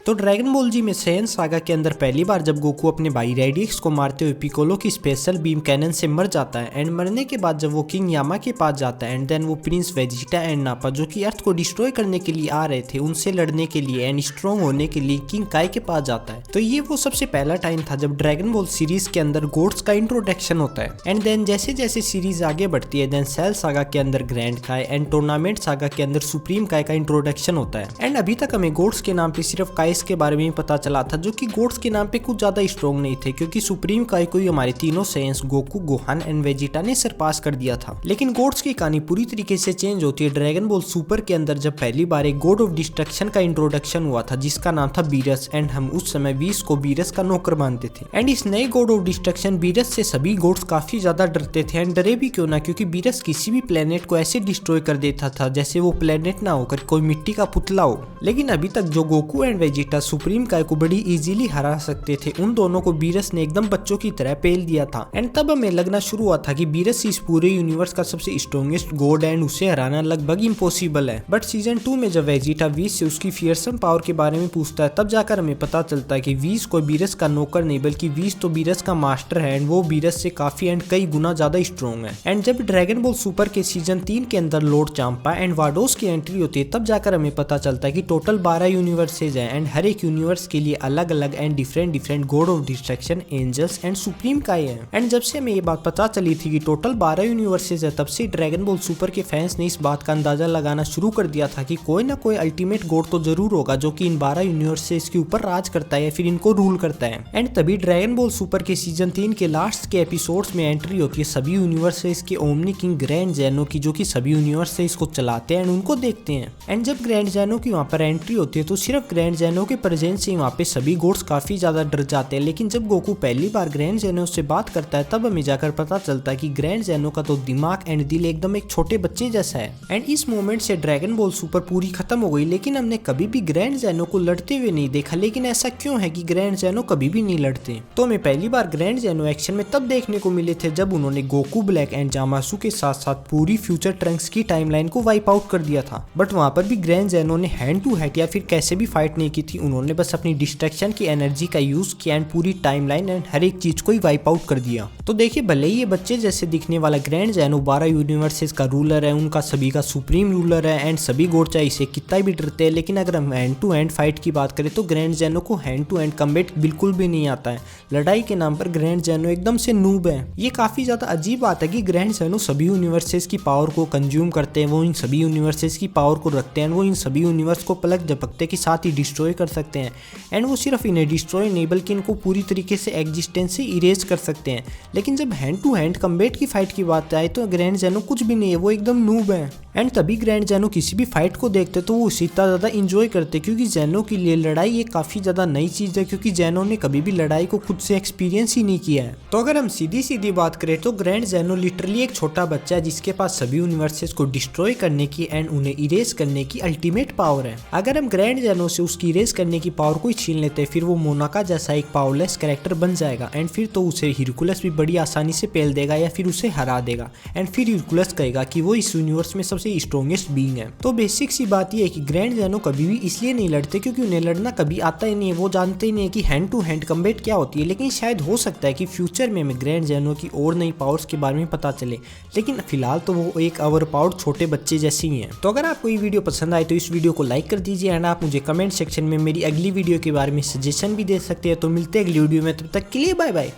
तो dragon ball जी में Saiyan saga के अंदर पहली बार जब गोकू अपने भाई रेडिक्स को मारते हुए पिकोलो की स्पेशल बीम कैनन से मर जाता है एंड मरने के बाद जब वो किंग यामा के पास जाता है एंड देन वो प्रिंस वेजिटा एंड नापा जो कि अर्थ को डिस्ट्रॉय करने के लिए आ रहे थे उनसे लड़ने के लिए एंड स्ट्रॉन्ग होने के लिए किंग काय के पास जाता है। तो ये वो सबसे पहला टाइम था जब ड्रैगन बॉल सीरीज के अंदर गोड्स का इंट्रोडक्शन होता है एंड देन जैसे जैसे सीरीज आगे बढ़ती है देन सेल सागा के अंदर ग्रैंड काय एंड टूर्नामेंट सागा के अंदर सुप्रीम काय का इंट्रोडक्शन होता है। एंड अभी तक हमें गोड्स के नाम पे सिर्फ काइस के बारे में ही पता चला था जो कि गोड्स के नाम पे कुछ ज्यादा स्ट्रॉन्ग नहीं थे क्योंकि सुप्रीम काय को ही हमारे तीनों sense Goku Gohan and Vegeta ने सरपास कर दिया था। लेकिन गोड्स की कहानी पूरी तरीके से चेंज होती है ड्रैगन बॉल सुपर के अंदर जब पहली बार एक गॉड ऑफ डिस्ट्रक्शन का इंट्रोडक्शन हुआ था जिसका नाम था बीरस एंड हम उस समय वीस को बीरस का नौकर मानते थे। एंड इस नए गॉड ऑफ डिस्ट्रक्शन बीरस से सभी गोड्स काफी ज्यादा डरते थे एंड डरे भी क्यों ना क्योंकि बीरस किसी भी प्लेनेट को ऐसे डिस्ट्रॉय कर देता था जैसे वो प्लेनेट ना होकर कोई मिट्टी का पुतला हो। लेकिन अभी तक जो गोकू एंड वेजिटा सुप्रीम काय को बड़ी इजीली हरा सकते थे उन दोनों को बीरस ने एकदम बच्चों की तरह पेल दिया था। एंड तब हमें लगना शुरू हुआ था कि बीरस इस पूरे यूनिवर्स का सबसे स्ट्रॉन्गेस्ट गॉड एंड उसे हराना लगभग इम्पॉसिबल है। बट सीजन 2 में जब वेजिटा वीस से उसकी फियरसम पावर के बारे में पूछता है तब जाकर हमें पता चलता है कि वीस कोई बीरस का नौकर नहीं बल्कि वीस तो बीरस का मास्टर है एंड वो बीरस से काफी एंड कई गुना ज्यादा स्ट्रॉन्ग है। एंड जब ड्रैगन बॉल सुपर के सीजन 3 के अंदर लॉर्ड चांपा एंड वाडोस की एंट्री होती है तब जाकर हमें पता चलता है कि टोटल 12 यूनिवर्सेज हैं एंड हर एक यूनिवर्स के लिए अलग अलग and different god of destruction angels and supreme Kai है। एंड जब से हमें ये बात पता चली थी कि टोटल 12 यूनिवर्सेज है तब से ड्रैगन बॉल सुपर के फैंस ने इस बात का अंदाजा लगाना शुरू कर दिया था कि कोई ना कोई अल्टीमेट गॉड तो जरूर होगा जो कि इन 12 यूनिवर्सेज के ऊपर राज करता है या फिर इनको रूल करता है। एंड तभी ड्रैगन बॉल सुपर के सीजन 3 के लास्ट के एपिसोड्स में एंट्री होती है सभी यूनिवर्सेज के ओमनी किंग ग्रैंड जेनो की जो कि सभी यूनिवर्सेज को चलाते हैं एंड उनको देखते हैं। एंड जब ग्रैंड जेनो की वहाँ पर एंट्री होती है तो सिर्फ ग्रैंड जेनो के प्रेजेंस से वहाँ पे सभी गॉड्स काफी ज्यादा डर जाते हैं। लेकिन जब गोकू पहली बार ग्रैंड जेनो से बात करता है तब हमें जाकर पता चलता है कि ग्रैंड जेनो का तो दिमाग एंड दिल एकदम एक छोटे बच्चे जैसा है। एंड इस मोमेंट से ड्रैगन बॉल सुपर पूरी खत्म हो गई लेकिन हमने कभी भी ग्रैंड जेनो को लड़ते हुए नहीं देखा। लेकिन ऐसा क्यों है कि ग्रैंड जेनो कभी भी नहीं लड़ते? तो हमें पहली बार ग्रैंड जेनो एक्शन में तब देखने को मिले थे जब उन्होंने गोकू ब्लैक एंड जामासु के साथ साथ पूरी फ्यूचर ट्रंक्स की टाइमलाइन को वाइप आउट कर दिया था। बट वहां पर भी ग्रैंड जेनो ने हैंड टू हैंड या फिर कैसे भी फाइट नहीं की थी, उन्होंने बस अपनी डिस्ट्रक्शन की एनर्जी का यूज किया एंड पूरी टाइमलाइन एंड हर एक चीज को ही वाइप आउट कर दिया। तो देखिए भले ही ये बच्चे जैसे दिखने वाला ग्रैंड जेनो 12 यूनिवर्सेस का रूलर है, उनका सभी का सुप्रीम रूलर है एंड सभी गॉड चाहे इसे कितना भी डरते हैं, लेकिन अगर हम हैंड टू हैंड फाइट की बात करें तो ग्रैंड जेनो को हैंड टू हैंड कम्बैट बिल्कुल भी नहीं आता है। लड़ाई के नाम पर ग्रैंड जेनो एकदम से नूब है। ये काफी ज्यादा अजीब बात है कि ग्रैंड जेनो सभी यूनिवर्सेस की पावर को कंज्यूम करते हैं, वो इन सभी यूनिवर्सेस की पावर को रखते हैं, वो इन सभी यूनिवर्स को पलक झपकते के साथ ही डिस्ट्रॉय कर सकते हैं। एंड वो सिर्फ इन्हें डिस्ट्रॉय नहीं बल्कि इनको पूरी तरीके से एग्जिस्टेंस से इरेज कर सकते हैं। लेकिन जब हैंड टू हैंड कम्बैट की फाइट की बात आए तो ग्रैंड जेनो कुछ भी नहीं है, वो एकदम नूब है। एंड तभी ग्रैंड जेनो किसी भी फाइट को देखते तो वो उसे इतना ज्यादा इंजॉय करते क्योंकि जेनो के लिए लड़ाई ये काफी ज्यादा नई चीज है क्योंकि जेनो ने कभी भी लड़ाई को खुद से एक्सपीरियंस ही नहीं किया है। तो अगर हम सीधी सीधी बात करें तो ग्रैंड जेनो लिटरली एक छोटा बच्चा है जिसके पास सभी यूनिवर्सेस को डिस्ट्रॉय करने की एंड उन्हें इरेज करने की अल्टीमेट पावर है। अगर हम ग्रैंड जेनो से उसकी इरेज करने की पावर को ही छीन लेते हैं फिर वो मोनाका जैसा एक पावरलेस कैरेक्टर बन जाएगा एंड फिर तो उसे हिरकुलस भी बड़ी आसानी से पेल देगा या फिर उसे हरा देगा एंड फिर हिरकुलस कहेगा कि वो इस यूनिवर्स में सबसे स्ट्रॉन्गेस्ट बीइंग है। तो बेसिक सी बात ये है कि ग्रैंड जेनो कभी भी इसलिए नहीं लड़ते क्योंकि उन्हें लड़ना कभी आता ही नहीं है, वो जानते ही नहीं है कि हैंड टू हैंड कम्बैट क्या होती है। लेकिन शायद हो सकता है कि फ्यूचर में हमें ग्रैंड जेनो की और नई पावर्स के बारे में पता चले, लेकिन फिलहाल तो वो एक ओवर पावर्ड छोटे बच्चे जैसे ही हैं। तो अगर आपको ये वीडियो पसंद आए तो इस वीडियो को लाइक कर दीजिए एंड आप मुझे कमेंट सेक्शन में मेरी अगली वीडियो के बारे में सजेशन भी दे सकते हैं। तो मिलते हैं अगली वीडियो में, तब तक के लिए बाय बाय।